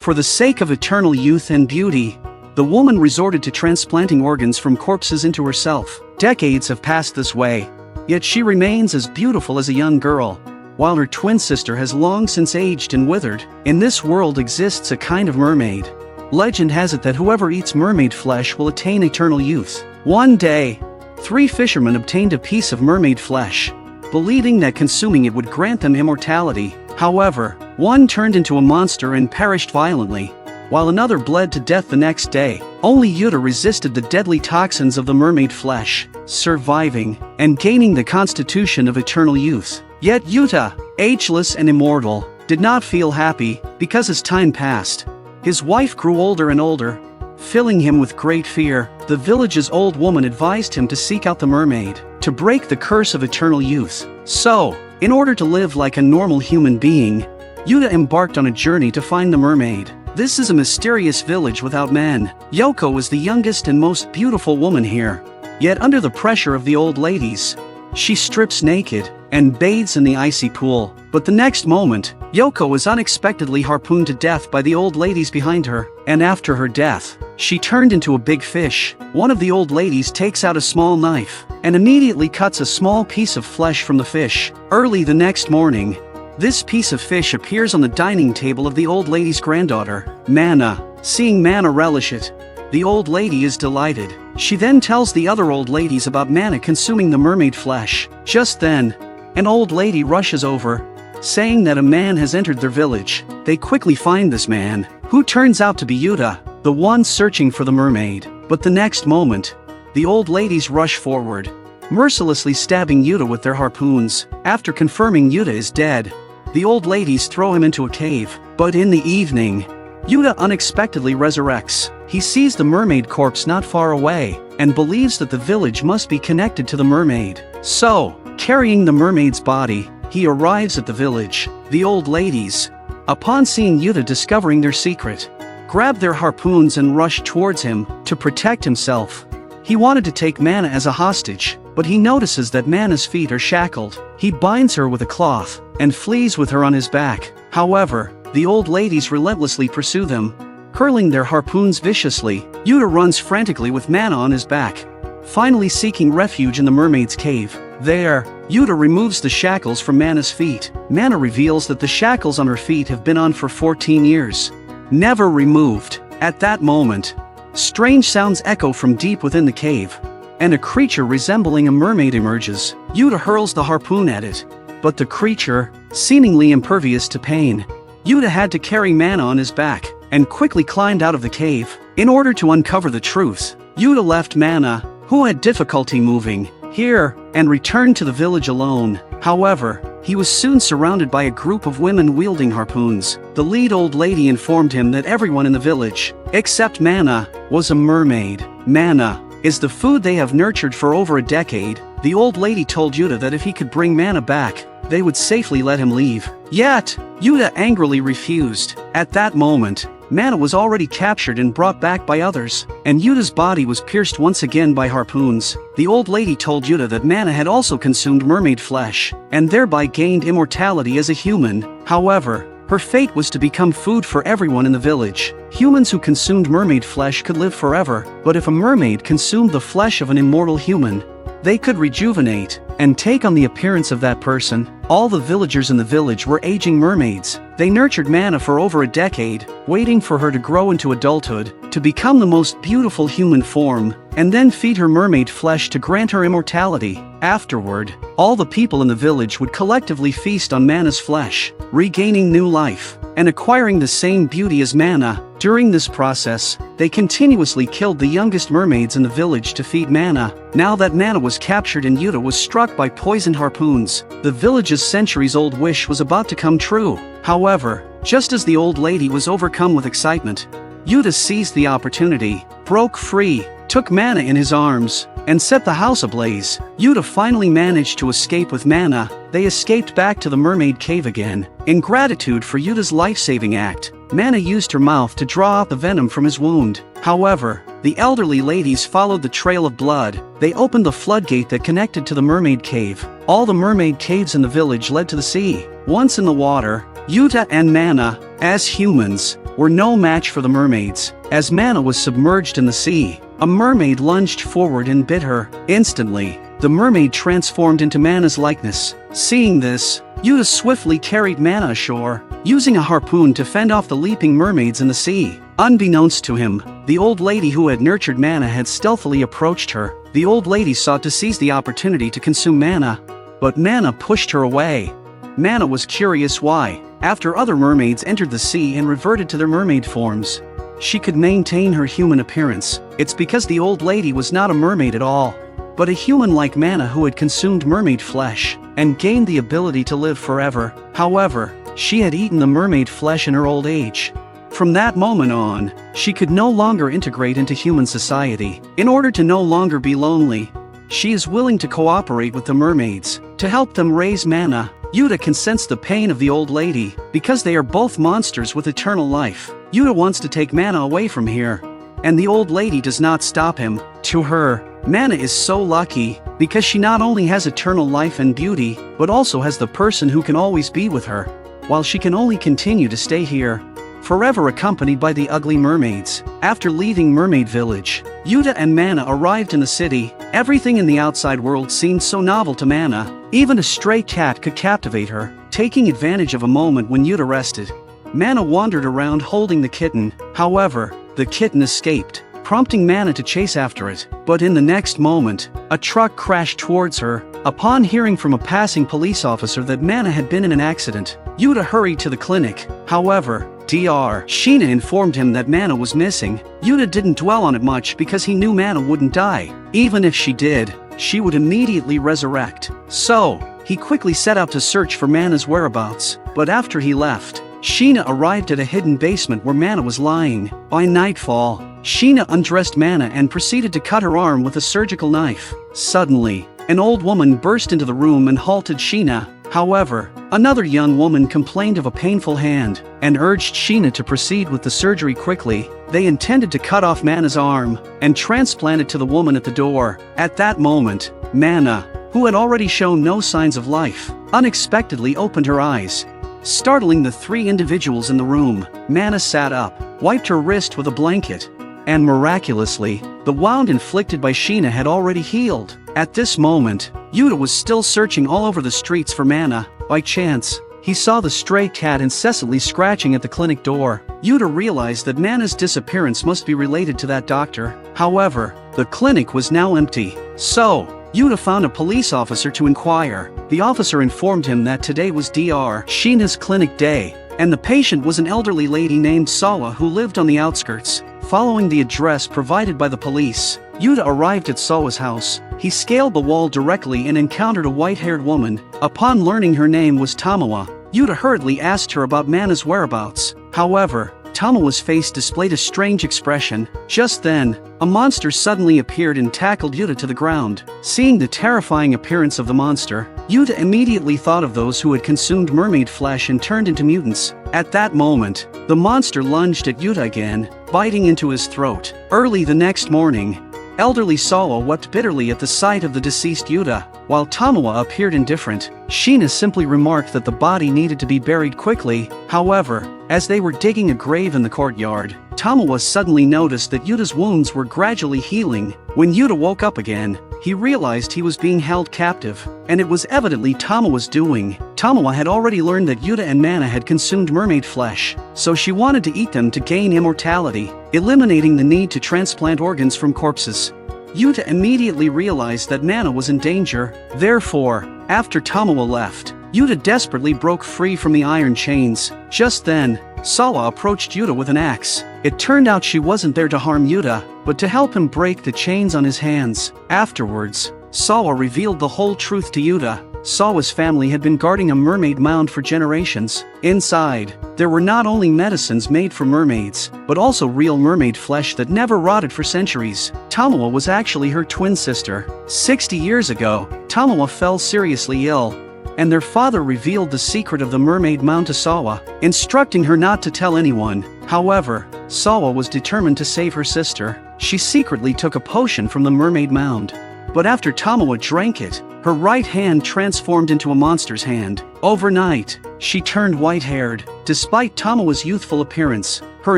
For the sake of eternal youth and beauty, the woman resorted to transplanting organs from corpses into herself. Decades have passed this way, yet she remains as beautiful as a young girl, while her twin sister has long since aged and withered. In this world exists a kind of mermaid. Legend has it that whoever eats mermaid flesh will attain eternal youth. One day, 3 fishermen obtained a piece of mermaid flesh, believing that consuming it would grant them immortality. However, one turned into a monster and perished violently, while another bled to death the next day. Only Yuta resisted the deadly toxins of the mermaid flesh, surviving and gaining the constitution of eternal youth. Yet Yuta, ageless and immortal, did not feel happy, because as time passed, his wife grew older and older, filling him with great fear. The village's old woman advised him to seek out the mermaid, to break the curse of eternal youth. So, in order to live like a normal human being, Yuta embarked on a journey to find the mermaid. This is a mysterious village without men. Yoko is the youngest and most beautiful woman here. Yet under the pressure of the old ladies, she strips naked and bathes in the icy pool. But the next moment, Yoko is unexpectedly harpooned to death by the old ladies behind her, and after her death, she turned into a big fish. One of the old ladies takes out a small knife and immediately cuts a small piece of flesh from the fish. Early the next morning, this piece of fish appears on the dining table of the old lady's granddaughter, Mana. Seeing Mana relish it, the old lady is delighted. She then tells the other old ladies about Mana consuming the mermaid flesh. Just then, an old lady rushes over, saying that a man has entered their village. They quickly find this man, who turns out to be Yuta, the one searching for the mermaid. But the next moment, the old ladies rush forward, mercilessly stabbing Yuta with their harpoons. After confirming Yuta is dead, the old ladies throw him into a cave. But in the evening, Yuta unexpectedly resurrects. He sees the mermaid corpse not far away, and believes that the village must be connected to the mermaid. So, carrying the mermaid's body, he arrives at the village. The old ladies, upon seeing Yuta discovering their secret, grab their harpoons and rush towards him to protect himself. He wanted to take Mana as a hostage, but he notices that Mana's feet are shackled. He binds her with a cloth and flees with her on his back. However, the old ladies relentlessly pursue them, curling their harpoons viciously. Yuta runs frantically with Mana on his back, finally seeking refuge in the mermaid's cave. There, Yuta removes the shackles from Mana's feet. Mana reveals that the shackles on her feet have been on for 14 years, never removed. At that moment, strange sounds echo from deep within the cave, and a creature resembling a mermaid emerges. Yuta hurls the harpoon at it, but the creature, seemingly impervious to pain, Yuta had to carry Mana on his back, and quickly climbed out of the cave. In order to uncover the truth, Yuta left Mana, who had difficulty moving, here, and returned to the village alone. However, he was soon surrounded by a group of women wielding harpoons. The lead old lady informed him that everyone in the village, except Mana, was a mermaid. Mana is the food they have nurtured for over a decade. The old lady told Yuta that if he could bring Mana back, they would safely let him leave. Yet, Yuta angrily refused. At that moment, Mana was already captured and brought back by others, and Yuta's body was pierced once again by harpoons. The old lady told Yuta that Mana had also consumed mermaid flesh, and thereby gained immortality as a human. However, her fate was to become food for everyone in the village. Humans who consumed mermaid flesh could live forever, but if a mermaid consumed the flesh of an immortal human, they could rejuvenate and take on the appearance of that person. All the villagers in the village were aging mermaids. They nurtured Mana for over a decade, waiting for her to grow into adulthood, to become the most beautiful human form, and then feed her mermaid flesh to grant her immortality. Afterward, all the people in the village would collectively feast on Mana's flesh, regaining new life, and acquiring the same beauty as Mana. During this process, they continuously killed the youngest mermaids in the village to feed Mana. Now that Mana was captured and Yuta was struck by poisoned harpoons, the village's centuries-old wish was about to come true. However, just as the old lady was overcome with excitement, Yuta seized the opportunity, broke free, took Mana in his arms, and set the house ablaze. Yuta finally managed to escape with Mana. They escaped back to the mermaid cave again. In gratitude for Yuta's life-saving act, Mana used her mouth to draw out the venom from his wound. However, the elderly ladies followed the trail of blood. They opened the floodgate that connected to the mermaid cave. All the mermaid caves in the village led to the sea. Once in the water, Yuta and Mana, as humans, were no match for the mermaids. As Mana was submerged in the sea, a mermaid lunged forward and bit her. Instantly, the mermaid transformed into Mana's likeness. Seeing this, Yuta swiftly carried Mana ashore, using a harpoon to fend off the leaping mermaids in the sea. Unbeknownst to him, the old lady who had nurtured Mana had stealthily approached her. The old lady sought to seize the opportunity to consume Mana, but Mana pushed her away. Mana was curious why, after other mermaids entered the sea and reverted to their mermaid forms, she could maintain her human appearance. It's because the old lady was not a mermaid at all, but a human like Mana who had consumed mermaid flesh and gained the ability to live forever. However, she had eaten the mermaid flesh in her old age. From that moment on, she could no longer integrate into human society. In order to no longer be lonely, she is willing to cooperate with the mermaids to help them raise Mana. Yuta can sense the pain of the old lady because they are both monsters with eternal life. Yuta wants to take Mana away from here, and the old lady does not stop him. To her, Mana is so lucky because she not only has eternal life and beauty, but also has the person who can always be with her, while she can only continue to stay here, forever accompanied by the ugly mermaids. After leaving Mermaid Village, Yuta and Mana arrived in the city. Everything in the outside world seemed so novel to Mana, even a stray cat could captivate her. Taking advantage of a moment when Yuta rested, Mana wandered around holding the kitten. However, the kitten escaped, prompting Mana to chase after it. But in the next moment, a truck crashed towards her. Upon hearing from a passing police officer that Mana had been in an accident, Yuta hurried to the clinic. However, Dr. Sheena informed him that Mana was missing. Yuta didn't dwell on it much because he knew Mana wouldn't die. Even if she did, she would immediately resurrect. So, he quickly set out to search for Mana's whereabouts. But after he left, Sheena arrived at a hidden basement where Mana was lying. By nightfall, Sheena undressed Mana and proceeded to cut her arm with a surgical knife. Suddenly, an old woman burst into the room and halted Sheena. However, another young woman complained of a painful hand and urged Sheena to proceed with the surgery quickly. They intended to cut off Mana's arm and transplant it to the woman at the door. At that moment, Mana, who had already shown no signs of life, unexpectedly opened her eyes. Startling the three individuals in the room, Mana sat up, wiped her wrist with a blanket, and miraculously, the wound inflicted by Sheena had already healed. At this moment, Yuta was still searching all over the streets for Mana. By chance, he saw the stray cat incessantly scratching at the clinic door. Yuta realized that Mana's disappearance must be related to that doctor. However, the clinic was now empty. So, Yuta found a police officer to inquire. The officer informed him that today was Dr. Sheena's clinic day, and the patient was an elderly lady named Sawa who lived on the outskirts. Following the address provided by the police, Yuta arrived at Sawa's house. He scaled the wall directly and encountered a white-haired woman. Upon learning her name was Tamoa, Yuta hurriedly asked her about Mana's whereabouts. However, Tamoa's face displayed a strange expression. Just then, a monster suddenly appeared and tackled Yuta to the ground. Seeing the terrifying appearance of the monster, Yuta immediately thought of those who had consumed mermaid flesh and turned into mutants. At that moment, the monster lunged at Yuta again, biting into his throat. Early the next morning, elderly Sawa wept bitterly at the sight of the deceased Yuta, while Tamoa appeared indifferent. Sheena simply remarked that the body needed to be buried quickly. However, as they were digging a grave in the courtyard, Tamoa suddenly noticed that Yuta's wounds were gradually healing. When Yuta woke up again, he realized he was being held captive, and it was evidently Tamoa's doing. Tamoa had already learned that Yuta and Mana had consumed mermaid flesh, so she wanted to eat them to gain immortality, eliminating the need to transplant organs from corpses. Yuta immediately realized that Mana was in danger. Therefore, after Tamoa left, Yuta desperately broke free from the iron chains. Just then, Sawa approached Yuta with an axe. It turned out she wasn't there to harm Yuta, but to help him break the chains on his hands. Afterwards, Sawa revealed the whole truth to Yuta. Sawa's family had been guarding a mermaid mound for generations. Inside, there were not only medicines made for mermaids, but also real mermaid flesh that never rotted for centuries. Tamoa was actually her twin sister. 60 years ago, Tamoa fell seriously ill, and their father revealed the secret of the mermaid mound to Sawa, instructing her not to tell anyone. However, Sawa was determined to save her sister. She secretly took a potion from the mermaid mound. But after Tamoa drank it, her right hand transformed into a monster's hand. Overnight, she turned white-haired. Despite Tamoa's youthful appearance, her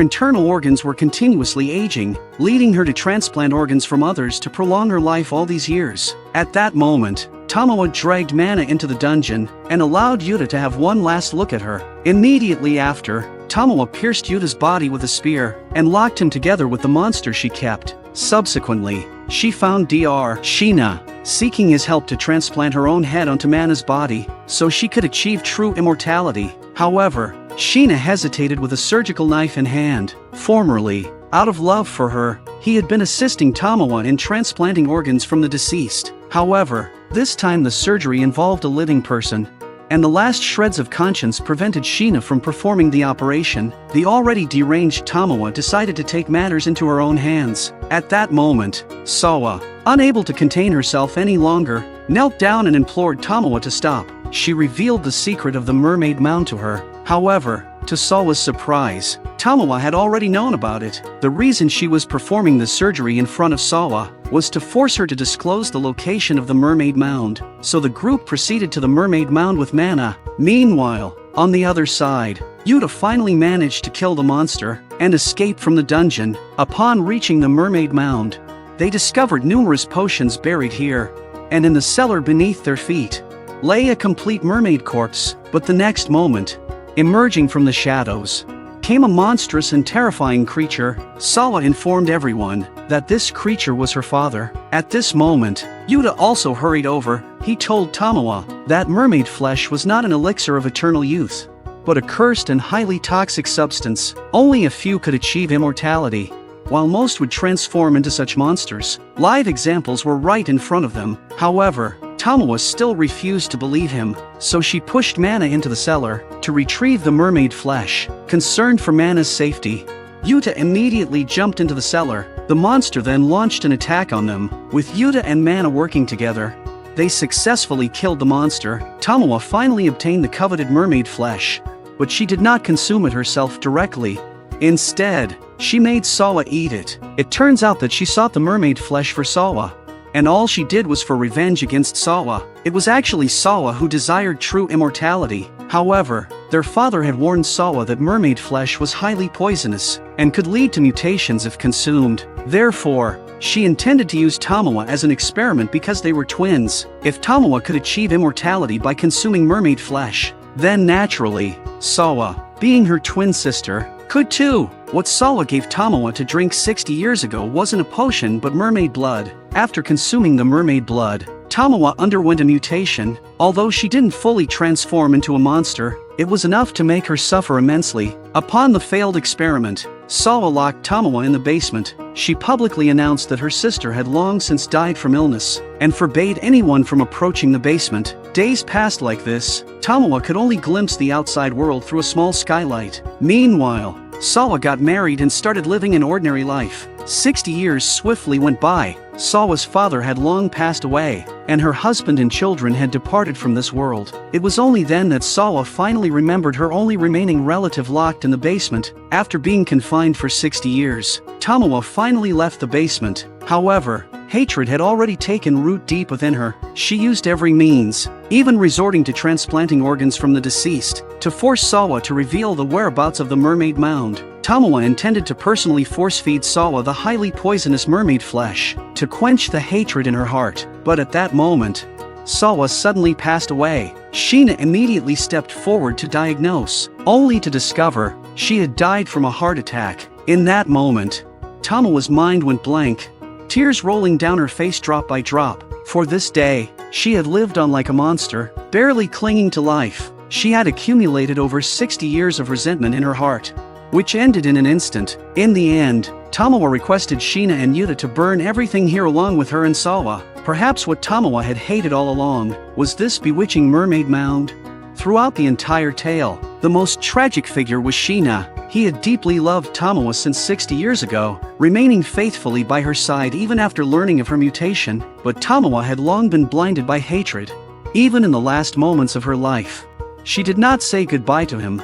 internal organs were continuously aging, leading her to transplant organs from others to prolong her life all these years. At that moment, Tamoa dragged Mana into the dungeon and allowed Yuta to have one last look at her. Immediately after, Tamoa pierced Yuta's body with a spear and locked him together with the monster she kept. Subsequently, she found Dr. Sheena, seeking his help to transplant her own head onto Mana's body so she could achieve true immortality. However, Sheena hesitated with a surgical knife in hand. Formerly, out of love for her, he had been assisting Tamoa in transplanting organs from the deceased. However, this time the surgery involved a living person, and the last shreds of conscience prevented Sheena from performing the operation. The already deranged Tamoa decided to take matters into her own hands. At that moment, Sawa, unable to contain herself any longer, knelt down and implored Tamoa to stop. She revealed the secret of the mermaid mound to her. However, to Sawa's surprise, Tamoa had already known about it. The reason she was performing the surgery in front of Sawa was to force her to disclose the location of the mermaid mound, so the group proceeded to the mermaid mound with Mana. Meanwhile, on the other side, Yuta finally managed to kill the monster and escape from the dungeon. Upon reaching the mermaid mound, they discovered numerous potions buried here, and in the cellar beneath their feet lay a complete mermaid corpse. But the next moment, emerging from the shadows, came a monstrous and terrifying creature. Sawa informed everyone that this creature was her father. At this moment, Yuta also hurried over. He told Tamoa that mermaid flesh was not an elixir of eternal youth, but a cursed and highly toxic substance. Only a few could achieve immortality, while most would transform into such monsters. Live examples were right in front of them. However, Tamoa still refused to believe him, so she pushed Mana into the cellar to retrieve the mermaid flesh. Concerned for Mana's safety, Yuta immediately jumped into the cellar. The monster then launched an attack on them. With Yuta and Mana working together, they successfully killed the monster. Tamoa finally obtained the coveted mermaid flesh, but she did not consume it herself directly. Instead, she made Sawa eat it. It turns out that she sought the mermaid flesh for Sawa, and all she did was for revenge against Sawa. It was actually Sawa who desired true immortality. However, their father had warned Sawa that mermaid flesh was highly poisonous and could lead to mutations if consumed. Therefore, she intended to use Tamoa as an experiment because they were twins. If Tamoa could achieve immortality by consuming mermaid flesh, then naturally, Sawa, being her twin sister, could too. What Sawa gave Tamoa to drink 60 years ago wasn't a potion but mermaid blood. After consuming the mermaid blood, Tamoa underwent a mutation. Although she didn't fully transform into a monster, it was enough to make her suffer immensely. Upon the failed experiment, Sawa locked Tamoa in the basement. She publicly announced that her sister had long since died from illness, and forbade anyone from approaching the basement. Days passed like this. Tamoa could only glimpse the outside world through a small skylight. Meanwhile, Sawa got married and started living an ordinary life. 60 years swiftly went by. Sawa's father had long passed away, and her husband and children had departed from this world. It was only then that Sawa finally remembered her only remaining relative locked in the basement. After being confined for 60 years, Tamoa finally left the basement. However, hatred had already taken root deep within her. She used every means, even resorting to transplanting organs from the deceased, to force Sawa to reveal the whereabouts of the mermaid mound. Tamoa intended to personally force-feed Sawa the highly poisonous mermaid flesh, to quench the hatred in her heart. But at that moment, Sawa suddenly passed away. Sheena immediately stepped forward to diagnose, only to discover she had died from a heart attack. In that moment, Tamoa's mind went blank. Tears rolling down her face drop by drop. For this day, she had lived on like a monster, barely clinging to life. She had accumulated over 60 years of resentment in her heart, which ended in an instant. In the end, Tamoa requested Sheena and Yuta to burn everything here along with her and Sawa. Perhaps what Tamoa had hated all along was this bewitching mermaid mound. Throughout the entire tale, the most tragic figure was Sheena. He had deeply loved Tamoa since 60 years ago, remaining faithfully by her side even after learning of her mutation. But Tamoa had long been blinded by hatred. Even in the last moments of her life, she did not say goodbye to him.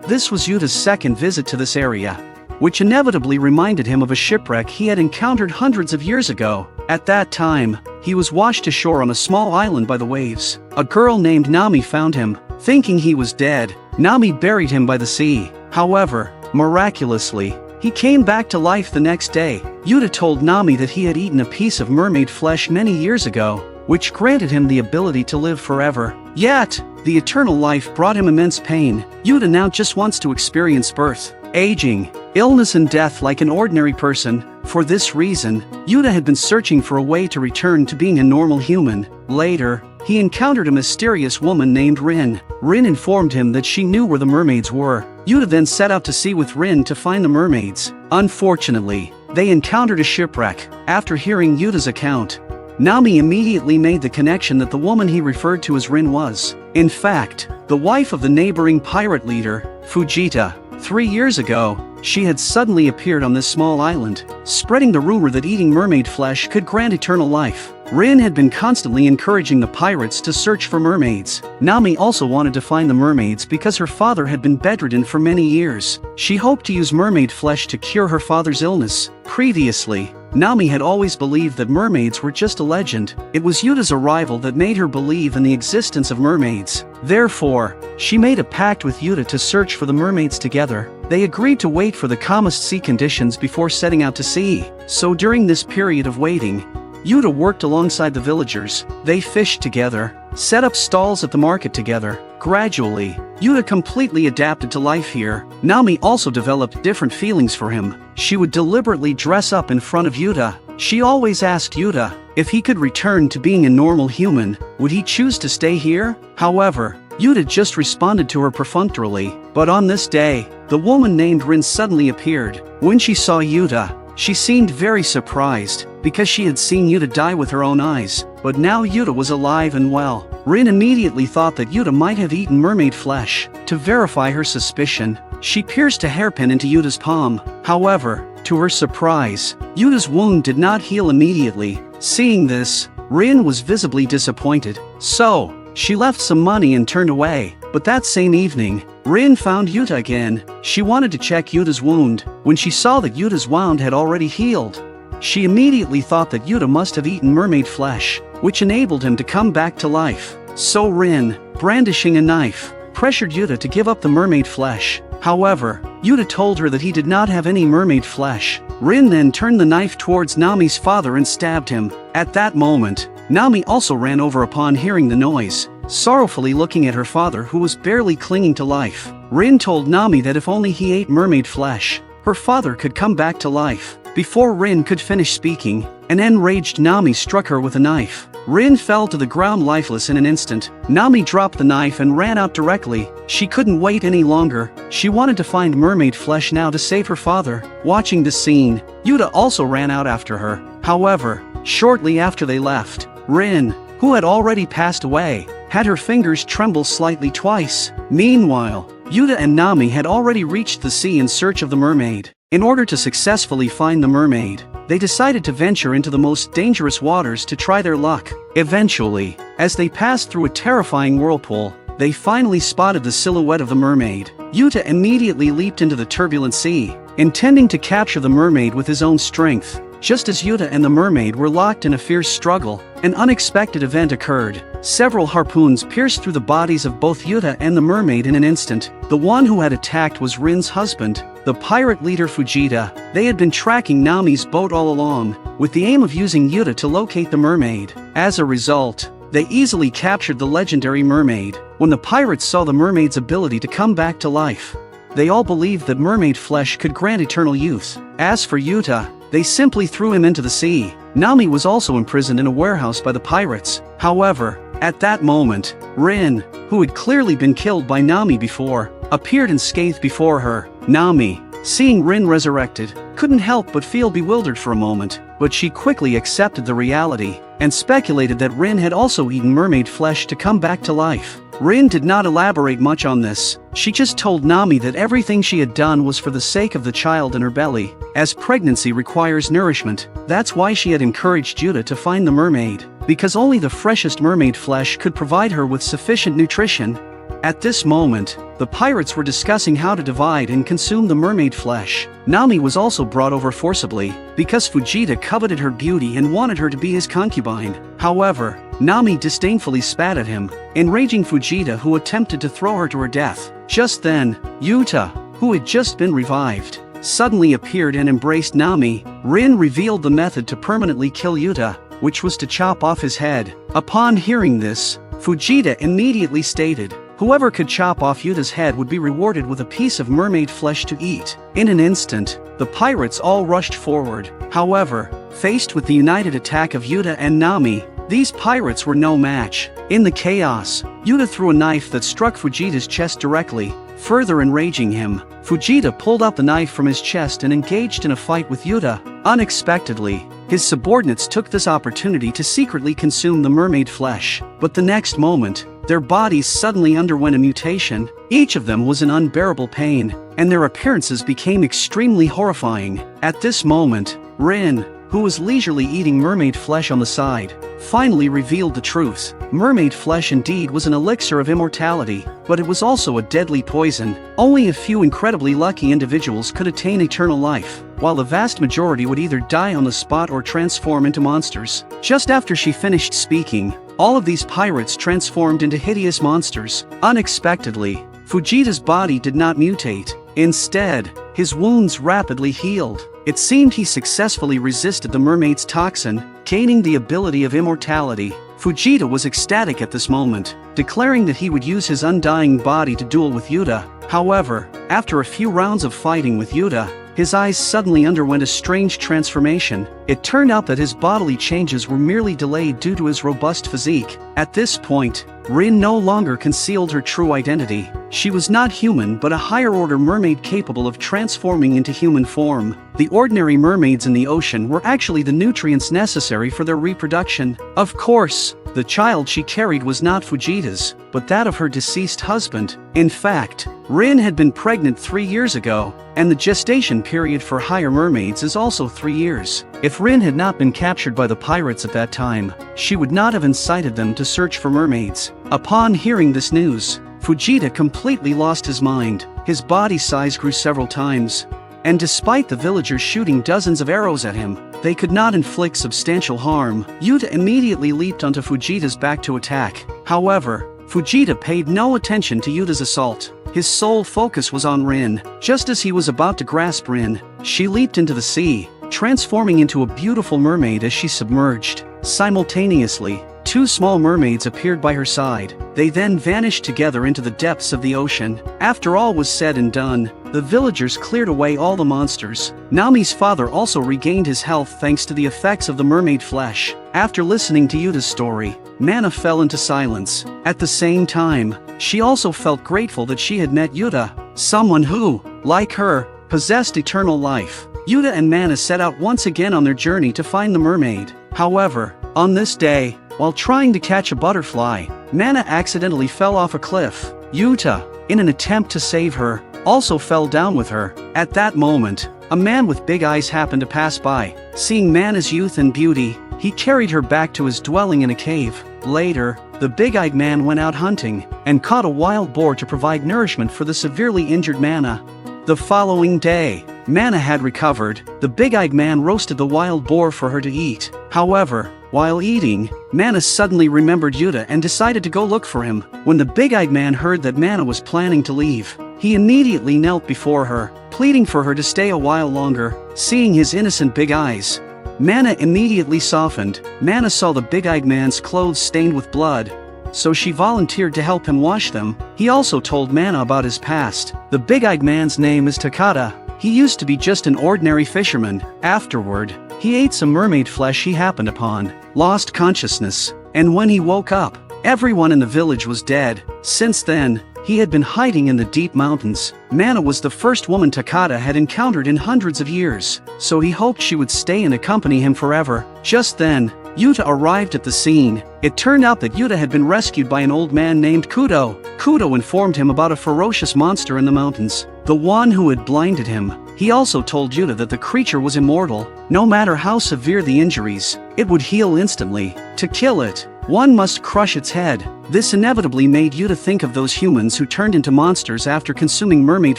This was Yuta's second visit to this area, which inevitably reminded him of a shipwreck he had encountered hundreds of years ago. At that time, he was washed ashore on a small island by the waves. A girl named Nami found him. Thinking he was dead, Nami buried him by the sea. However, miraculously, he came back to life the next day. Yuta told Nami that he had eaten a piece of mermaid flesh many years ago, which granted him the ability to live forever. Yet, the eternal life brought him immense pain. Yuta now just wants to experience birth, aging, illness and death like an ordinary person. For this reason, Yuta had been searching for a way to return to being a normal human. Later, he encountered a mysterious woman named Rin. Rin informed him that she knew where the mermaids were. Yuta then set out to sea with Rin to find the mermaids. Unfortunately, they encountered a shipwreck. After hearing Yuta's account, Nami immediately made the connection that the woman he referred to as Rin was, in fact, the wife of the neighboring pirate leader, Fujita. 3 years ago, she had suddenly appeared on this small island, spreading the rumor that eating mermaid flesh could grant eternal life. Rin had been constantly encouraging the pirates to search for mermaids. Nami also wanted to find the mermaids because her father had been bedridden for many years. She hoped to use mermaid flesh to cure her father's illness. Previously, Nami had always believed that mermaids were just a legend. It was Yuta's arrival that made her believe in the existence of mermaids. Therefore, she made a pact with Yuta to search for the mermaids together. They agreed to wait for the calmest sea conditions before setting out to sea. So during this period of waiting, Yuta worked alongside the villagers. They fished together, set up stalls at the market together. Gradually, Yuta completely adapted to life here. Nami also developed different feelings for him. She would deliberately dress up in front of Yuta. She always asked Yuta, if he could return to being a normal human, would he choose to stay here? However, Yuta just responded to her perfunctorily. But on this day, the woman named Rin suddenly appeared. When she saw Yuta, she seemed very surprised, because she had seen Yuta die with her own eyes, but now Yuta was alive and well. Rin immediately thought that Yuta might have eaten mermaid flesh. To verify her suspicion, she pierced a hairpin into Yuta's palm. However, to her surprise, Yuta's wound did not heal immediately. Seeing this, Rin was visibly disappointed. So, she left some money and turned away. But that same evening, Rin found Yuta again. She wanted to check Yuta's wound. When she saw that Yuta's wound had already healed, she immediately thought that Yuta must have eaten mermaid flesh, which enabled him to come back to life. So Rin, brandishing a knife, pressured Yuta to give up the mermaid flesh. However, Yuta told her that he did not have any mermaid flesh. Rin then turned the knife towards Nami's father and stabbed him. At that moment, Nami also ran over upon hearing the noise, sorrowfully looking at her father who was barely clinging to life. Rin told Nami that if only he ate mermaid flesh, her father could come back to life. Before Rin could finish speaking, an enraged Nami struck her with a knife. Rin fell to the ground lifeless in an instant. Nami dropped the knife and ran out directly. She couldn't wait any longer. She wanted to find mermaid flesh now to save her father. Watching this scene, Yuta also ran out after her. However, shortly after they left, Rin, who had already passed away, had her fingers tremble slightly twice. Meanwhile, Yuta and Nami had already reached the sea in search of the mermaid. In order to successfully find the mermaid, they decided to venture into the most dangerous waters to try their luck. Eventually, as they passed through a terrifying whirlpool, they finally spotted the silhouette of the mermaid. Yuta immediately leaped into the turbulent sea, intending to capture the mermaid with his own strength. Just as Yuta and the mermaid were locked in a fierce struggle, an unexpected event occurred. Several harpoons pierced through the bodies of both Yuta and the mermaid in an instant. The one who had attacked was Rin's husband, the pirate leader Fujita. They had been tracking Nami's boat all along, with the aim of using Yuta to locate the mermaid. As a result, they easily captured the legendary mermaid. When the pirates saw the mermaid's ability to come back to life, they all believed that mermaid flesh could grant eternal youth. As for Yuta, they simply threw him into the sea. Nami was also imprisoned in a warehouse by the pirates. However, at that moment, Rin, who had clearly been killed by Nami before, appeared unscathed before her. Nami, seeing Rin resurrected, couldn't help but feel bewildered for a moment, but she quickly accepted the reality, and speculated that Rin had also eaten mermaid flesh to come back to life. Rin did not elaborate much on this. She just told Nami that everything she had done was for the sake of the child in her belly, as pregnancy requires nourishment. That's why she had encouraged Yuta to find the mermaid, because only the freshest mermaid flesh could provide her with sufficient nutrition. At this moment, the pirates were discussing how to divide and consume the mermaid flesh. Nami was also brought over forcibly, because Fujita coveted her beauty and wanted her to be his concubine. However, Nami disdainfully spat at him, enraging Fujita, who attempted to throw her to her death. Just then, Yuta, who had just been revived, suddenly appeared and embraced Nami. Rin revealed the method to permanently kill Yuta, which was to chop off his head. Upon hearing this, Fujita immediately stated, whoever could chop off Yuta's head would be rewarded with a piece of mermaid flesh to eat. In an instant, the pirates all rushed forward. However, faced with the united attack of Yuta and Nami, these pirates were no match. In the chaos, Yuta threw a knife that struck Fujita's chest directly, further enraging him. Fujita pulled out the knife from his chest and engaged in a fight with Yuta. Unexpectedly, his subordinates took this opportunity to secretly consume the mermaid flesh. But the next moment, their bodies suddenly underwent a mutation. Each of them was in unbearable pain, and their appearances became extremely horrifying. At this moment, Rin, who was leisurely eating mermaid flesh on the side, finally revealed the truth. Mermaid flesh indeed was an elixir of immortality, but it was also a deadly poison. Only a few incredibly lucky individuals could attain eternal life, while the vast majority would either die on the spot or transform into monsters. Just after she finished speaking, all of these pirates transformed into hideous monsters. Unexpectedly, Fujita's body did not mutate. Instead, his wounds rapidly healed. It seemed he successfully resisted the mermaid's toxin, gaining the ability of immortality. Fujita was ecstatic at this moment, declaring that he would use his undying body to duel with Yuta. However, after a few rounds of fighting with Yuta, his eyes suddenly underwent a strange transformation. It turned out that his bodily changes were merely delayed due to his robust physique. At this point, Rin no longer concealed her true identity. She was not human but a higher-order mermaid capable of transforming into human form. The ordinary mermaids in the ocean were actually the nutrients necessary for their reproduction. Of course, the child she carried was not Fujita's, but that of her deceased husband. In fact, Rin had been pregnant 3 years ago, and the gestation period for higher mermaids is also 3 years. If Rin had not been captured by the pirates at that time, she would not have incited them to search for mermaids. Upon hearing this news, Fujita completely lost his mind. His body size grew several times, and despite the villagers shooting dozens of arrows at him, they could not inflict substantial harm. Yuta immediately leaped onto Fujita's back to attack. However, Fujita paid no attention to Yuta's assault. His sole focus was on Rin. Just as he was about to grasp Rin, she leaped into the sea, transforming into a beautiful mermaid as she submerged. Simultaneously, 2 small mermaids appeared by her side. They then vanished together into the depths of the ocean. After all was said and done, the villagers cleared away all the monsters. Nami's father also regained his health thanks to the effects of the mermaid flesh. After listening to Yuta's story, Mana fell into silence. At the same time, she also felt grateful that she had met Yuta, someone who, like her, possessed eternal life. Yuta and Mana set out once again on their journey to find the mermaid. However, on this day, while trying to catch a butterfly, Mana accidentally fell off a cliff. Yuta, in an attempt to save her, also fell down with her. At that moment, a man with big eyes happened to pass by. Seeing Mana's youth and beauty, he carried her back to his dwelling in a cave. Later, the big-eyed man went out hunting, and caught a wild boar to provide nourishment for the severely injured Mana. The following day, Mana had recovered. The big-eyed man roasted the wild boar for her to eat. However, while eating, Mana suddenly remembered Yuta and decided to go look for him. When the big-eyed man heard that Mana was planning to leave, he immediately knelt before her, pleading for her to stay a while longer. Seeing his innocent big eyes, Mana immediately softened. Mana saw the big-eyed man's clothes stained with blood, so she volunteered to help him wash them. He also told Mana about his past. The big-eyed man's name is Takata. He used to be just an ordinary fisherman. Afterward, he ate some mermaid flesh he happened upon, lost consciousness, and when he woke up, everyone in the village was dead. Since then, he had been hiding in the deep mountains. Mana was the first woman Takata had encountered in hundreds of years, so he hoped she would stay and accompany him forever. Just then, Yuta arrived at the scene. It turned out that Yuta had been rescued by an old man named Kudo. Kudo informed him about a ferocious monster in the mountains, the one who had blinded him. He also told Yuta that the creature was immortal. No matter how severe the injuries, it would heal instantly. To kill it, one must crush its head. This inevitably made Yuta think of those humans who turned into monsters after consuming mermaid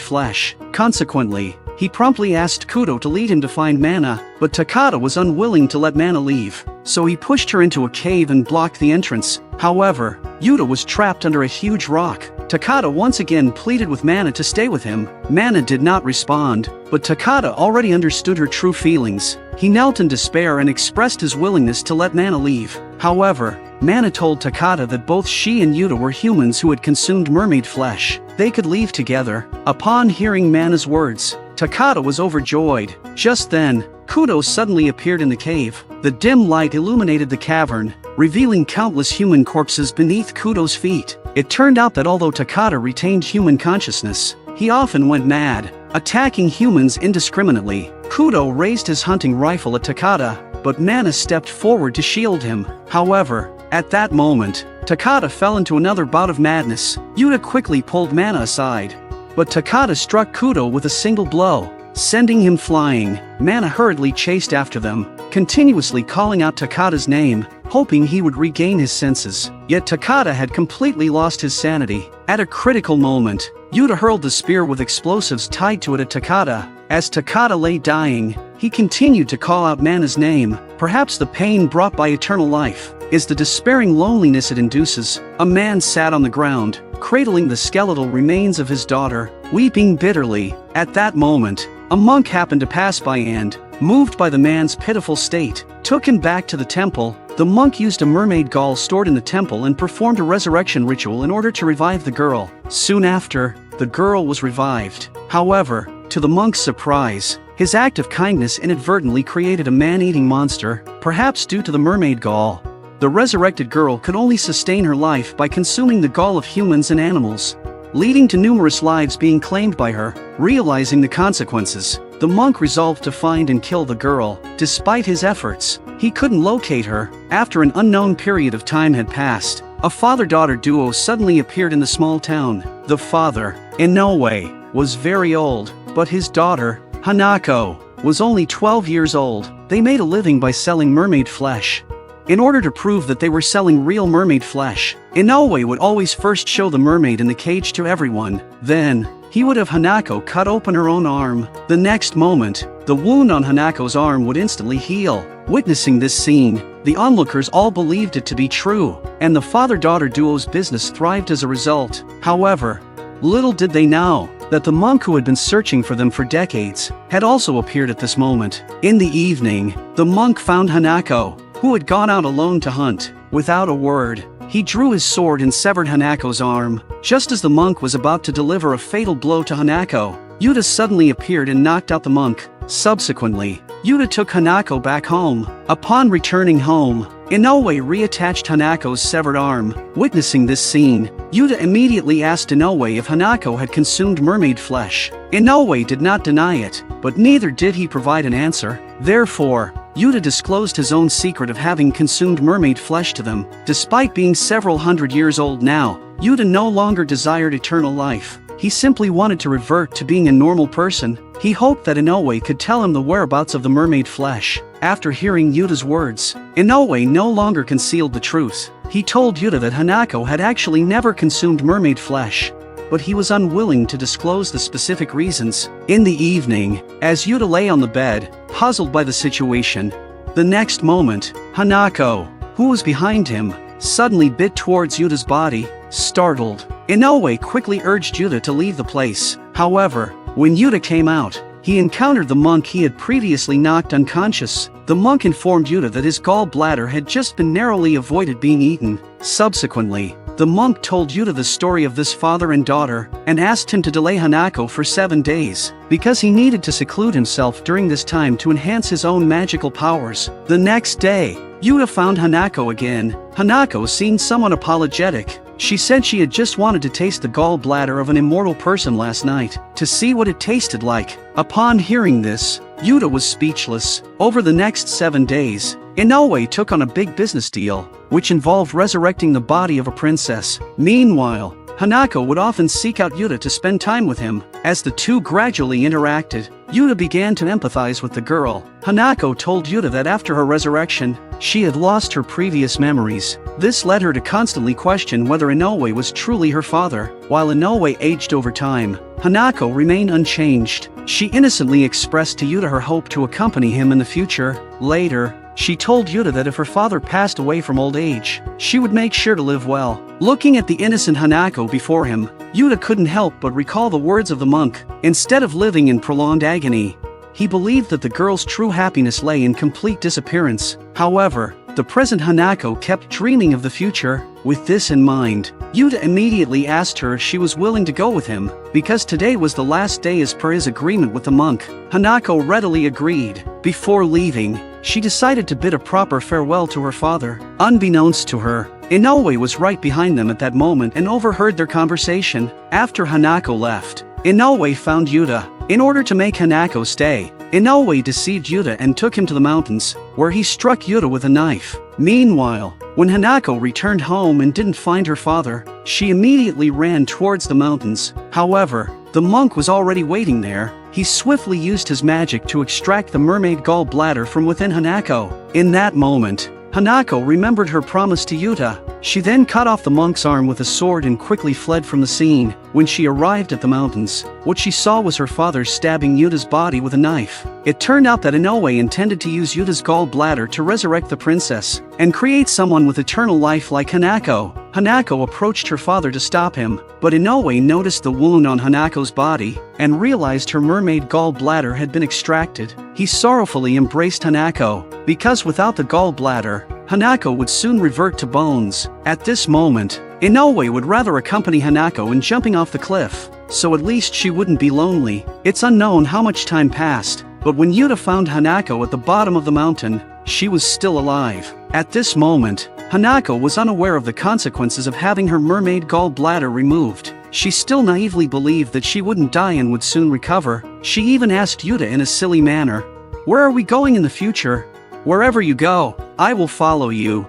flesh. Consequently, he promptly asked Kudo to lead him to find Mana, but Takata was unwilling to let Mana leave, so he pushed her into a cave and blocked the entrance. However, Yuta was trapped under a huge rock. Takata once again pleaded with Mana to stay with him. Mana did not respond, but Takata already understood her true feelings. He knelt in despair and expressed his willingness to let Mana leave. However, Mana told Takata that both she and Yuta were humans who had consumed mermaid flesh. They could leave together. Upon hearing Mana's words, Takata was overjoyed. Just then, Kudo suddenly appeared in the cave. The dim light illuminated the cavern, revealing countless human corpses beneath Kudo's feet. It turned out that although Takata retained human consciousness, he often went mad, attacking humans indiscriminately. Kudo raised his hunting rifle at Takata, but Mana stepped forward to shield him. However, at that moment, Takata fell into another bout of madness. Yuta quickly pulled Mana aside, but Takata struck Kudo with a single blow, sending him flying. Mana hurriedly chased after them, continuously calling out Takata's name, hoping he would regain his senses. Yet Takata had completely lost his sanity. At a critical moment, Yuta hurled the spear with explosives tied to it at Takata. As Takata lay dying, he continued to call out Mana's name. Perhaps the pain brought by eternal life is the despairing loneliness it induces. A man sat on the ground, cradling the skeletal remains of his daughter, weeping bitterly. At that moment, a monk happened to pass by and, moved by the man's pitiful state, took him back to the temple. The monk used a mermaid gall stored in the temple and performed a resurrection ritual in order to revive the girl. Soon after, the girl was revived. However, to the monk's surprise, his act of kindness inadvertently created a man-eating monster, perhaps due to the mermaid gall. The resurrected girl could only sustain her life by consuming the gall of humans and animals, leading to numerous lives being claimed by her. Realizing the consequences, the monk resolved to find and kill the girl. Despite his efforts, he couldn't locate her. After an unknown period of time had passed, a father-daughter duo suddenly appeared in the small town. The father, Inoue, was very old, but his daughter, Hanako, was only 12 years old. They made a living by selling mermaid flesh. In order to prove that they were selling real mermaid flesh, Inoue would always first show the mermaid in the cage to everyone. Then, he would have Hanako cut open her own arm. The next moment, the wound on Hanako's arm would instantly heal. Witnessing this scene, the onlookers all believed it to be true, and the father-daughter duo's business thrived as a result. However, little did they know that the monk who had been searching for them for decades had also appeared at this moment. In the evening, the monk found Hanako, who had gone out alone to hunt. Without a word, he drew his sword and severed Hanako's arm. Just as the monk was about to deliver a fatal blow to Hanako, Yuta suddenly appeared and knocked out the monk. Subsequently, Yuta took Hanako back home. Upon returning home, Inoue reattached Hanako's severed arm. Witnessing this scene, Yuta immediately asked Inoue if Hanako had consumed mermaid flesh. Inoue did not deny it, but neither did he provide an answer. Therefore, Yuta disclosed his own secret of having consumed mermaid flesh to them. Despite being several hundred years old now, Yuta no longer desired eternal life. He simply wanted to revert to being a normal person. He hoped that Inoue could tell him the whereabouts of the mermaid flesh. After hearing Yuta's words, Inoue no longer concealed the truth. He told Yuta that Hanako had actually never consumed mermaid flesh, but he was unwilling to disclose the specific reasons. In the evening, as Yuta lay on the bed, puzzled by the situation, the next moment, Hanako, who was behind him, suddenly bit towards Yuta's body. Startled, Inoue quickly urged Yuta to leave the place. However, when Yuta came out, he encountered the monk he had previously knocked unconscious. The monk informed Yuta that his gallbladder had just been narrowly avoided being eaten. Subsequently, the monk told Yuta the story of this father and daughter, and asked him to delay Hanako for 7 days, because he needed to seclude himself during this time to enhance his own magical powers. The next day, Yuta found Hanako again. Hanako seemed somewhat apologetic. She said she had just wanted to taste the gallbladder of an immortal person last night, to see what it tasted like. Upon hearing this, Yuta was speechless. Over the next 7 days, Inoue took on a big business deal, which involved resurrecting the body of a princess. Meanwhile, Hanako would often seek out Yuta to spend time with him. As the two gradually interacted, Yuta began to empathize with the girl. Hanako told Yuta that after her resurrection, she had lost her previous memories. This led her to constantly question whether Inoue was truly her father. While Inoue aged over time, Hanako remained unchanged. She innocently expressed to Yuta her hope to accompany him in the future. Later, she told Yuta that if her father passed away from old age, she would make sure to live well. Looking at the innocent Hanako before him, Yuta couldn't help but recall the words of the monk. Instead of living in prolonged agony, he believed that the girl's true happiness lay in complete disappearance. However, the present Hanako kept dreaming of the future. With this in mind, Yuta immediately asked her if she was willing to go with him, because today was the last day as per his agreement with the monk. Hanako readily agreed. Before leaving, she decided to bid a proper farewell to her father. Unbeknownst to her, Inoue was right behind them at that moment and overheard their conversation. After Hanako left, Inoue found Yuta. In order to make Hanako stay, Inoue deceived Yuta and took him to the mountains, where he struck Yuta with a knife. Meanwhile, when Hanako returned home and didn't find her father, she immediately ran towards the mountains. However, the monk was already waiting there. He swiftly used his magic to extract the mermaid gallbladder from within Hanako. In that moment, Hanako remembered her promise to Yuta. She then cut off the monk's arm with a sword and quickly fled from the scene. When she arrived at the mountains, what she saw was her father stabbing Yuta's body with a knife. It turned out that Inoue intended to use Yuta's gallbladder to resurrect the princess and create someone with eternal life like Hanako. Hanako approached her father to stop him, but Inoue noticed the wound on Hanako's body and realized her mermaid gallbladder had been extracted. He sorrowfully embraced Hanako, because without the gallbladder, Hanako would soon revert to bones. At this moment, Inoue would rather accompany Hanako in jumping off the cliff, so at least she wouldn't be lonely. It's unknown how much time passed, but when Yuta found Hanako at the bottom of the mountain, she was still alive. At this moment, Hanako was unaware of the consequences of having her mermaid gallbladder removed. She still naively believed that she wouldn't die and would soon recover. She even asked Yuta in a silly manner, "Where are we going in the future?" "Wherever you go, I will follow you."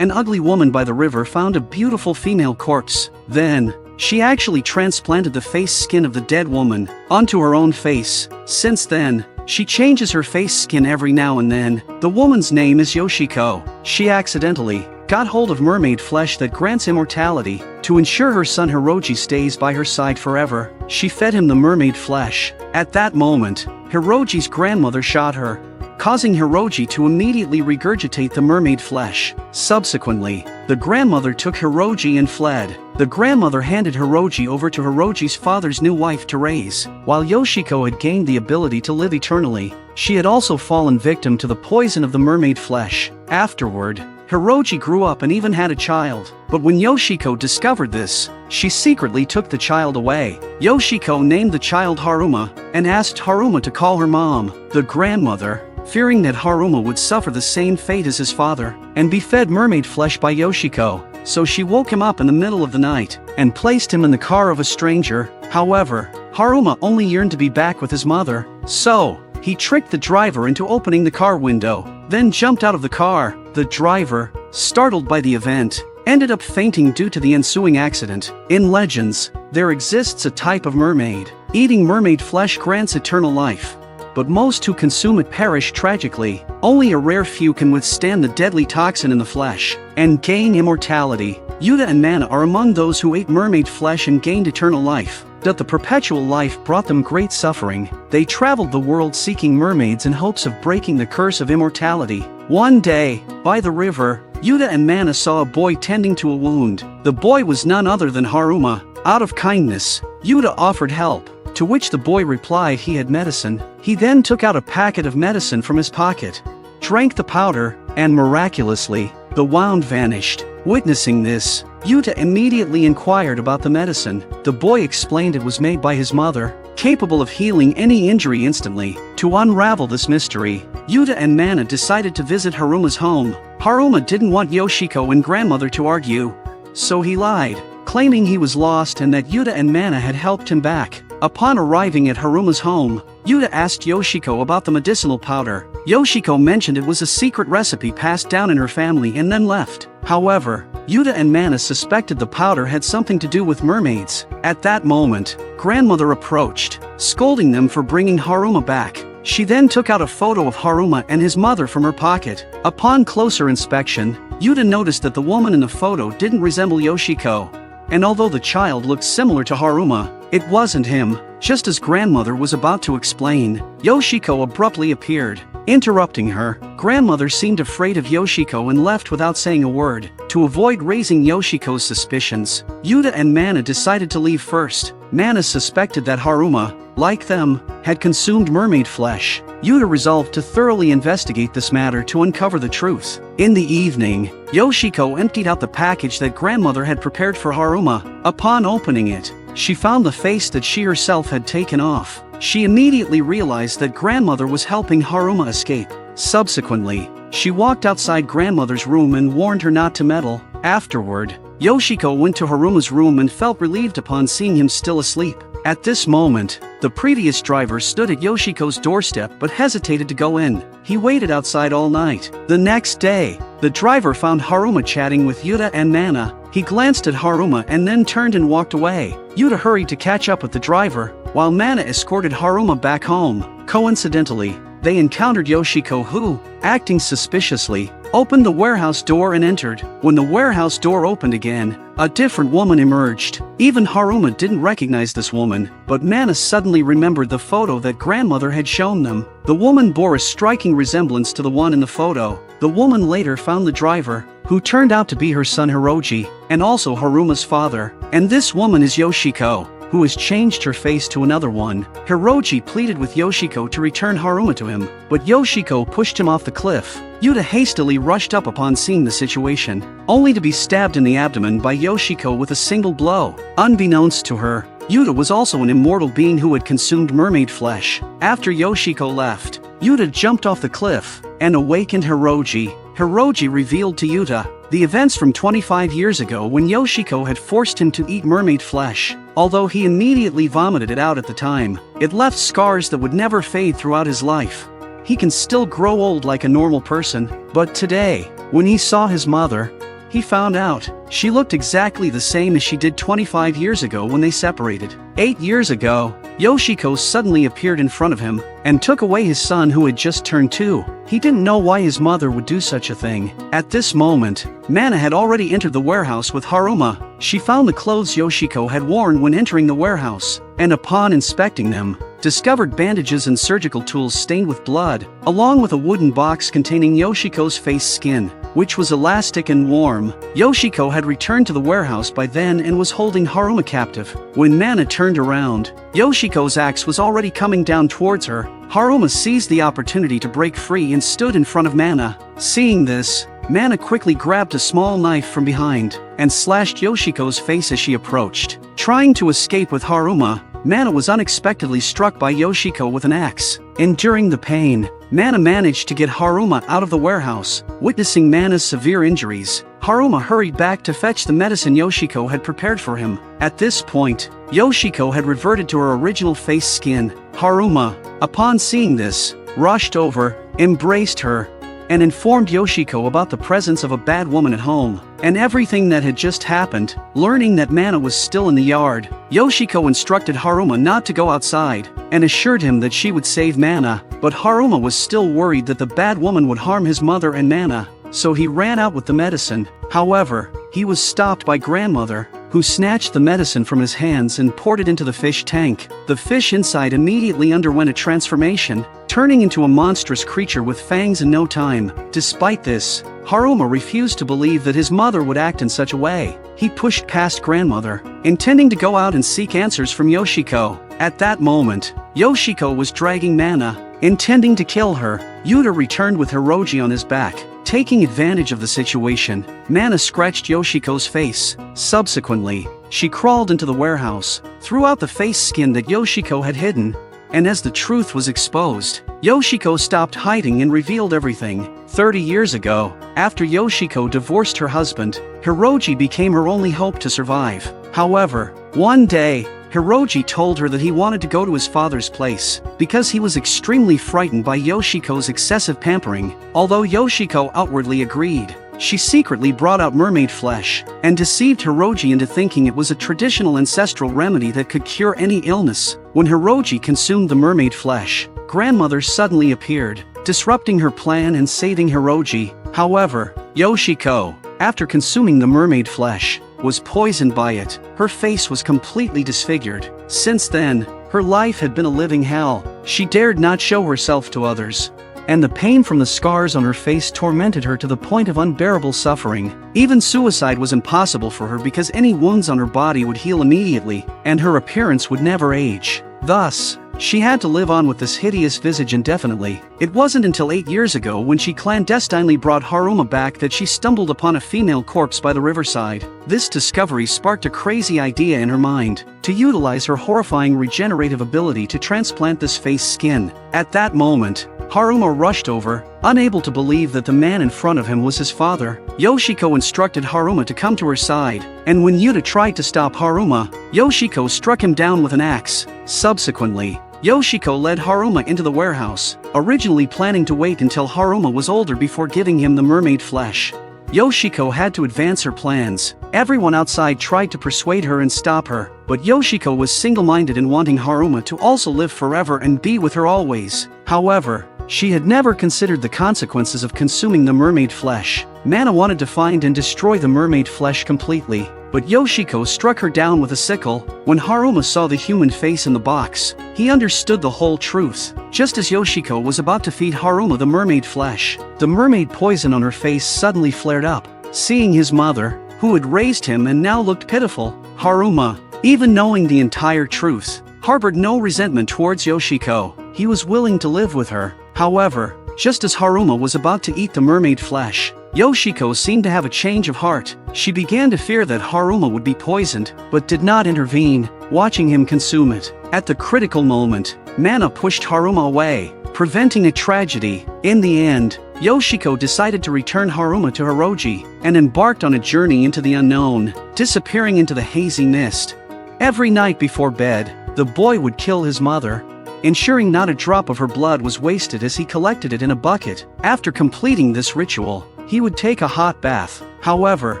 An ugly woman by the river found a beautiful female corpse. Then, she actually transplanted the face skin of the dead woman onto her own face. Since then, she changes her face skin every now and then. The woman's name is Yoshiko. She accidentally got hold of mermaid flesh that grants immortality. To ensure her son Hiroji stays by her side forever, she fed him the mermaid flesh. At that moment, Hiroji's grandmother shot her, causing Hiroji to immediately regurgitate the mermaid flesh. Subsequently, the grandmother took Hiroji and fled. The grandmother handed Hiroji over to Hiroji's father's new wife to raise. While Yoshiko had gained the ability to live eternally, she had also fallen victim to the poison of the mermaid flesh. Afterward, Hiroji grew up and even had a child. But when Yoshiko discovered this, she secretly took the child away. Yoshiko named the child Haruma and asked Haruma to call her mom. The grandmother, fearing that Haruma would suffer the same fate as his father and be fed mermaid flesh by Yoshiko, so she woke him up in the middle of the night and placed him in the car of a stranger. However, Haruma only yearned to be back with his mother, so he tricked the driver into opening the car window, then jumped out of the car. The driver, startled by the event, ended up fainting due to the ensuing accident. In legends, there exists a type of mermaid. Eating mermaid flesh grants eternal life, but most who consume it perish tragically. Only a rare few can withstand the deadly toxin in the flesh and gain immortality. Yuta and Mana are among those who ate mermaid flesh and gained eternal life. That the perpetual life brought them great suffering. They traveled the world seeking mermaids in hopes of breaking the curse of immortality. One day, by the river, Yuta and Mana saw a boy tending to a wound. The boy was none other than Haruma. Out of kindness, Yuta offered help, to which the boy replied he had medicine. He then took out a packet of medicine from his pocket, drank the powder, and miraculously, the wound vanished. Witnessing this, Yuta immediately inquired about the medicine. The boy explained it was made by his mother, capable of healing any injury instantly. To unravel this mystery, Yuta and Mana decided to visit Haruma's home. Haruma didn't want Yoshiko and grandmother to argue, so he lied, claiming he was lost and that Yuta and Mana had helped him back. Upon arriving at Haruma's home, Yuta asked Yoshiko about the medicinal powder. Yoshiko mentioned it was a secret recipe passed down in her family and then left. However, Yuta and Mana suspected the powder had something to do with mermaids. At that moment, grandmother approached, scolding them for bringing Haruma back. She then took out a photo of Haruma and his mother from her pocket. Upon closer inspection, Yuta noticed that the woman in the photo didn't resemble Yoshiko. And although the child looked similar to Haruma, it wasn't him. Just as grandmother was about to explain, Yoshiko abruptly appeared, interrupting her. Grandmother seemed afraid of Yoshiko and left without saying a word. To avoid raising Yoshiko's suspicions, Yuta and Mana decided to leave first. Mana suspected that Haruma, like them, had consumed mermaid flesh. Yuta resolved to thoroughly investigate this matter to uncover the truth. In the evening, Yoshiko emptied out the package that grandmother had prepared for Haruma. Upon opening it, she found the face that she herself had taken off. She immediately realized that grandmother was helping Haruma escape. Subsequently, she walked outside grandmother's room and warned her not to meddle. Afterward, Yoshiko went to Haruma's room and felt relieved upon seeing him still asleep. At this moment, the previous driver stood at Yoshiko's doorstep but hesitated to go in. He waited outside all night. The next day, the driver found Haruma chatting with Yuta and Mana. He glanced at Haruma and then turned and walked away. Yuta hurried to catch up with the driver, while Mana escorted Haruma back home. Coincidentally, they encountered Yoshiko who, acting suspiciously, opened the warehouse door and entered. When the warehouse door opened again, a different woman emerged. Even Haruma didn't recognize this woman, but Mana suddenly remembered the photo that grandmother had shown them. The woman bore a striking resemblance to the one in the photo. The woman later found the driver, who turned out to be her son Hiroji, and also Haruma's father. And this woman is Yoshiko, who has changed her face to another one. Hiroji pleaded with Yoshiko to return Haruma to him, but Yoshiko pushed him off the cliff. Yuta hastily rushed up upon seeing the situation, only to be stabbed in the abdomen by Yoshiko with a single blow. Unbeknownst to her, Yuta was also an immortal being who had consumed mermaid flesh. After Yoshiko left, Yuta jumped off the cliff and awakened Hiroji. Hiroji revealed to Yuta the events from 25 years ago when Yoshiko had forced him to eat mermaid flesh. Although he immediately vomited it out at the time, it left scars that would never fade throughout his life. He can still grow old like a normal person, but today, when he saw his mother, he found out she looked exactly the same as she did 25 years ago when they separated. 8 years ago, Yoshiko suddenly appeared in front of him and took away his son who had just turned 2. He didn't know why his mother would do such a thing. At this moment, Mana had already entered the warehouse with Haruma. She found the clothes Yoshiko had worn when entering the warehouse, and upon inspecting them, discovered bandages and surgical tools stained with blood, along with a wooden box containing Yoshiko's face skin, which was elastic and warm. Yoshiko had returned to the warehouse by then and was holding Haruma captive. When Mana turned around, Yoshiko's axe was already coming down towards her. Haruma seized the opportunity to break free and stood in front of Mana. Seeing this, Mana quickly grabbed a small knife from behind and slashed Yoshiko's face as she approached. Trying to escape with Haruma, Mana was unexpectedly struck by Yoshiko with an axe. Enduring the pain, Mana managed to get Haruma out of the warehouse. Witnessing Mana's severe injuries, Haruma hurried back to fetch the medicine Yoshiko had prepared for him. At this point, Yoshiko had reverted to her original face skin. Haruma, upon seeing this, rushed over, embraced her, and informed Yoshiko about the presence of a bad woman at home, and everything that had just happened. Learning that Mana was still in the yard, Yoshiko instructed Haruma not to go outside, and assured him that she would save Mana, but Haruma was still worried that the bad woman would harm his mother and Mana, so he ran out with the medicine. However, he was stopped by grandmother, who snatched the medicine from his hands and poured it into the fish tank. The fish inside immediately underwent a transformation, turning into a monstrous creature with fangs in no time. Despite this, Haruma refused to believe that his mother would act in such a way. He pushed past grandmother, intending to go out and seek answers from Yoshiko. At that moment, Yoshiko was dragging Mana, intending to kill her. Yuta returned with Hiroji on his back. Taking advantage of the situation, Mana scratched Yoshiko's face. Subsequently, she crawled into the warehouse, threw out the face skin that Yoshiko had hidden, and as the truth was exposed, Yoshiko stopped hiding and revealed everything. 30 years ago, after Yoshiko divorced her husband, Hiroji became her only hope to survive. However, one day, Hiroji told her that he wanted to go to his father's place, because he was extremely frightened by Yoshiko's excessive pampering. Although Yoshiko outwardly agreed, she secretly brought out mermaid flesh and deceived Hiroji into thinking it was a traditional ancestral remedy that could cure any illness. When Hiroji consumed the mermaid flesh, grandmother suddenly appeared, disrupting her plan and saving Hiroji. However, Yoshiko, after consuming the mermaid flesh, was poisoned by it. Her face was completely disfigured. Since then, her life had been a living hell. She dared not show herself to others, and the pain from the scars on her face tormented her to the point of unbearable suffering. Even suicide was impossible for her because any wounds on her body would heal immediately, and her appearance would never age. Thus, she had to live on with this hideous visage indefinitely. It wasn't until 8 years ago when she clandestinely brought Haruma back that she stumbled upon a female corpse by the riverside. This discovery sparked a crazy idea in her mind, to utilize her horrifying regenerative ability to transplant this face skin. At that moment, Haruma rushed over, unable to believe that the man in front of him was his father. Yoshiko instructed Haruma to come to her side, and when Yuta tried to stop Haruma, Yoshiko struck him down with an axe. Subsequently, Yoshiko led Haruma into the warehouse, originally planning to wait until Haruma was older before giving him the mermaid flesh. Yoshiko had to advance her plans. Everyone outside tried to persuade her and stop her, but Yoshiko was single-minded in wanting Haruma to also live forever and be with her always. However, she had never considered the consequences of consuming the mermaid flesh. Mana wanted to find and destroy the mermaid flesh completely, but Yoshiko struck her down with a sickle. When Haruma saw the human face in the box, he understood the whole truth. Just as Yoshiko was about to feed Haruma the mermaid flesh, the mermaid poison on her face suddenly flared up. Seeing his mother, who had raised him and now looked pitiful, Haruma, even knowing the entire truth, harbored no resentment towards Yoshiko. He was willing to live with her. However, just as Haruma was about to eat the mermaid flesh, Yoshiko seemed to have a change of heart. She began to fear that Haruma would be poisoned, but did not intervene, watching him consume it. At the critical moment, Mana pushed Haruma away, preventing a tragedy. In the end, Yoshiko decided to return Haruma to Hiroji, and embarked on a journey into the unknown, disappearing into the hazy mist. Every night before bed, the boy would kill his mother, ensuring not a drop of her blood was wasted as he collected it in a bucket. After completing this ritual, he would take a hot bath. However,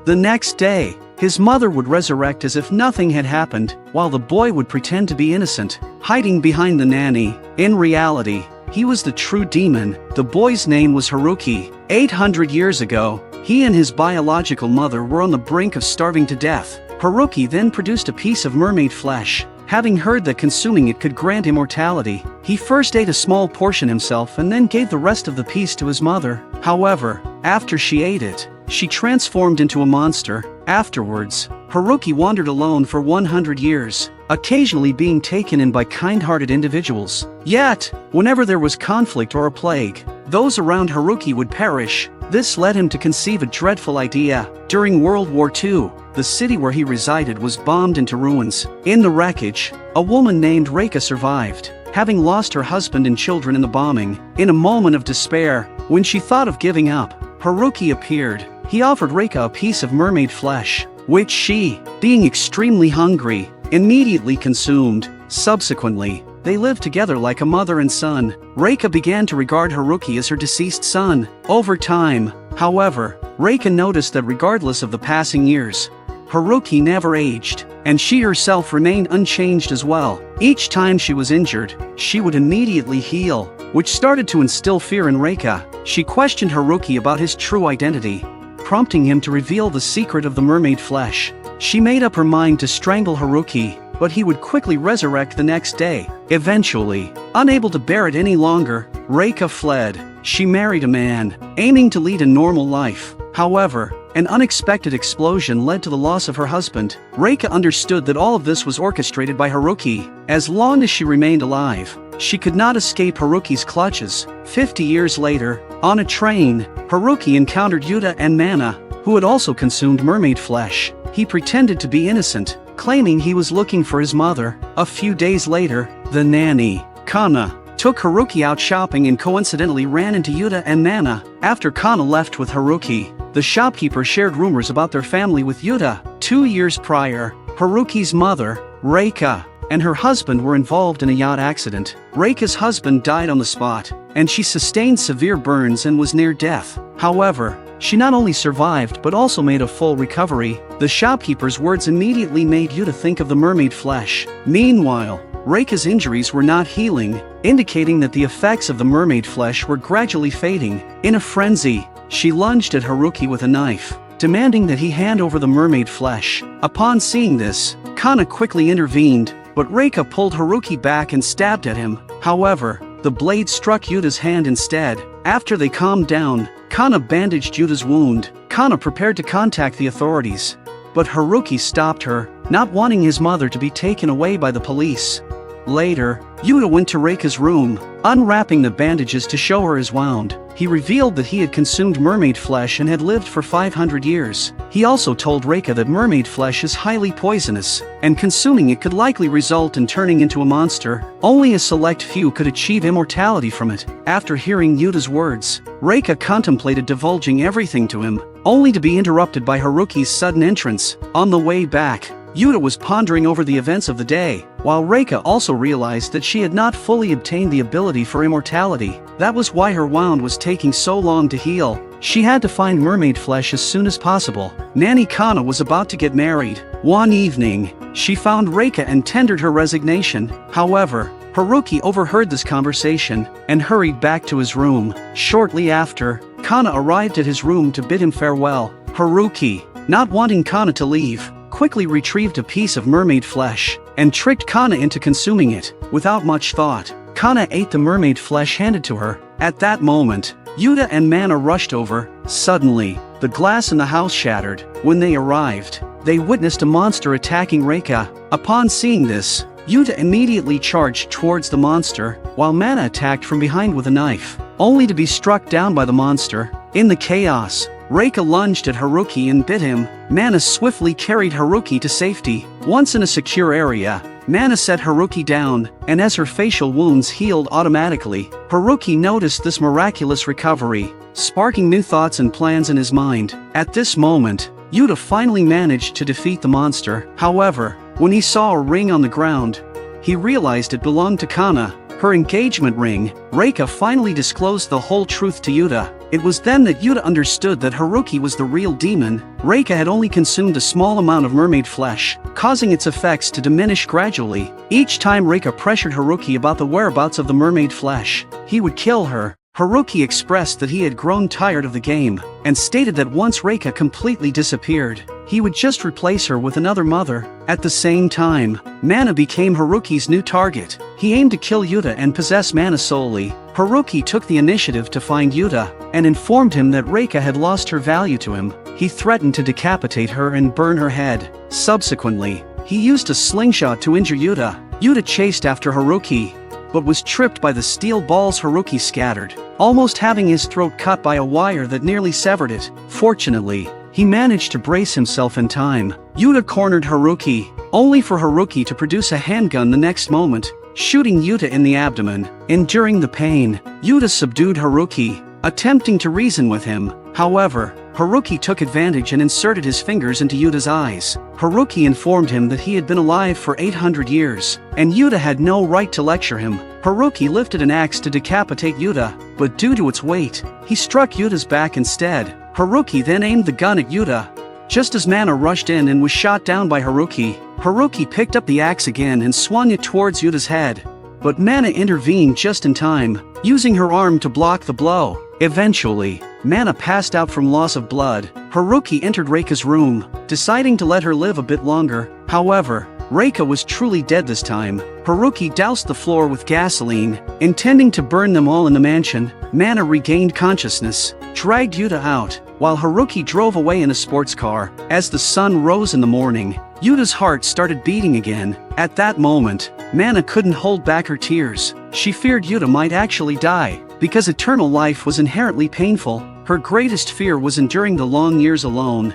the next day, his mother would resurrect as if nothing had happened, while the boy would pretend to be innocent, hiding behind the nanny. In reality, he was the true demon. The boy's name was Haruki. 800 years ago, he and his biological mother were on the brink of starving to death. Haruki then produced a piece of mermaid flesh. Having heard that consuming it could grant immortality, he first ate a small portion himself and then gave the rest of the piece to his mother. However, after she ate it, she transformed into a monster. Afterwards, Haruki wandered alone for 100 years, occasionally being taken in by kind-hearted individuals. Yet, whenever there was conflict or a plague, those around Haruki would perish. This led him to conceive a dreadful idea. During World War II, the city where he resided was bombed into ruins. In the wreckage, a woman named Reika survived, having lost her husband and children in the bombing. In a moment of despair, when she thought of giving up, Haruki appeared. He offered Reika a piece of mermaid flesh, which she, being extremely hungry, immediately consumed. Subsequently, they lived together like a mother and son. Reika began to regard Haruki as her deceased son. Over time, however, Reika noticed that regardless of the passing years, Haruki never aged, and she herself remained unchanged as well. Each time she was injured, she would immediately heal, which started to instill fear in Reika. She questioned Haruki about his true identity, prompting him to reveal the secret of the mermaid flesh. She made up her mind to strangle Haruki, but he would quickly resurrect the next day. Eventually, unable to bear it any longer, Reika fled. She married a man, aiming to lead a normal life. However, an unexpected explosion led to the loss of her husband. Reika understood that all of this was orchestrated by Haruki. As long as she remained alive, she could not escape Haruki's clutches. 50 years later, on a train, Haruki encountered Yuta and Mana, who had also consumed mermaid flesh. He pretended to be innocent, claiming he was looking for his mother. A few days later, the nanny, Kana, took Haruki out shopping and coincidentally ran into Yuta and Mana. After Kana left with Haruki, the shopkeeper shared rumors about their family with Yuta. 2 years prior, Haruki's mother, Reika, and her husband were involved in a yacht accident. Reika's husband died on the spot, and she sustained severe burns and was near death. However, She not only survived but also made a full recovery. The shopkeeper's words immediately made Yuta think of the mermaid flesh. Meanwhile, Reika's injuries were not healing, indicating that the effects of the mermaid flesh were gradually fading. In a frenzy, she lunged at Haruki with a knife, demanding that he hand over the mermaid flesh. Upon seeing this, Kana quickly intervened, but Reika pulled Haruki back and stabbed at him. However, the blade struck Yuta's hand instead. After they calmed down, Kana bandaged Yuta's wound. Kana prepared to contact the authorities, but Haruki stopped her, not wanting his mother to be taken away by the police. Later, Yuta went to Reika's room, unwrapping the bandages to show her his wound. He revealed that he had consumed mermaid flesh and had lived for 500 years. He also told Reika that mermaid flesh is highly poisonous, and consuming it could likely result in turning into a monster. Only a select few could achieve immortality from it. After hearing Yuta's words, Reika contemplated divulging everything to him, only to be interrupted by Haruki's sudden entrance. On the way back, Yuta was pondering over the events of the day, while Reika also realized that she had not fully obtained the ability for immortality. That was why her wound was taking so long to heal. She had to find mermaid flesh as soon as possible. Nanny Kana was about to get married. One evening, she found Reika and tendered her resignation. However, Haruki overheard this conversation and hurried back to his room. Shortly after, Kana arrived at his room to bid him farewell. Haruki, not wanting Kana to leave, quickly retrieved a piece of mermaid flesh and tricked Kana into consuming it. Without much thought, Kana ate the mermaid flesh handed to her. At that moment, Yuta and Mana rushed over. Suddenly, the glass in the house shattered. When they arrived, they witnessed a monster attacking Reika. Upon seeing this, Yuta immediately charged towards the monster, while Mana attacked from behind with a knife, only to be struck down by the monster. In the chaos, Reika lunged at Haruki and bit him. Mana swiftly carried Haruki to safety. Once in a secure area, Mana set Haruki down, and as her facial wounds healed automatically, Haruki noticed this miraculous recovery, sparking new thoughts and plans in his mind. At this moment, Yuta finally managed to defeat the monster. However, when he saw a ring on the ground, he realized it belonged to Kana, her engagement ring. Reika finally disclosed the whole truth to Yuta. It was then that Yuta understood that Haruki was the real demon. Reika had only consumed a small amount of mermaid flesh, causing its effects to diminish gradually. Each time Reika pressured Haruki about the whereabouts of the mermaid flesh, he would kill her. Haruki expressed that he had grown tired of the game, and stated that once Reika completely disappeared, he would just replace her with another mother. At the same time, Mana became Haruki's new target. He aimed to kill Yuta and possess Mana solely. Haruki took the initiative to find Yuta, and informed him that Reika had lost her value to him. He threatened to decapitate her and burn her head. Subsequently, he used a slingshot to injure Yuta. Yuta chased after Haruki, but was tripped by the steel balls Haruki scattered, almost having his throat cut by a wire that nearly severed it. Fortunately, he managed to brace himself in time. Yuta cornered Haruki, only for Haruki to produce a handgun the next moment, shooting Yuta in the abdomen. Enduring the pain, Yuta subdued Haruki, attempting to reason with him. However, Haruki took advantage and inserted his fingers into Yuta's eyes. Haruki informed him that he had been alive for 800 years, and Yuta had no right to lecture him. Haruki lifted an axe to decapitate Yuta, but due to its weight, he struck Yuta's back instead. Haruki then aimed the gun at Yuta. Just as Mana rushed in and was shot down by Haruki, Haruki picked up the axe again and swung it towards Yuta's head. But Mana intervened just in time, using her arm to block the blow. Eventually, Mana passed out from loss of blood. Haruki entered Reika's room, deciding to let her live a bit longer. However, Reika was truly dead this time. Haruki doused the floor with gasoline, intending to burn them all in the mansion. Mana regained consciousness, dragged Yuta out, while Haruki drove away in a sports car. As the sun rose in the morning, Yuta's heart started beating again. At that moment, Mana couldn't hold back her tears. She feared Yuta might actually die, because eternal life was inherently painful. Her greatest fear was enduring the long years alone.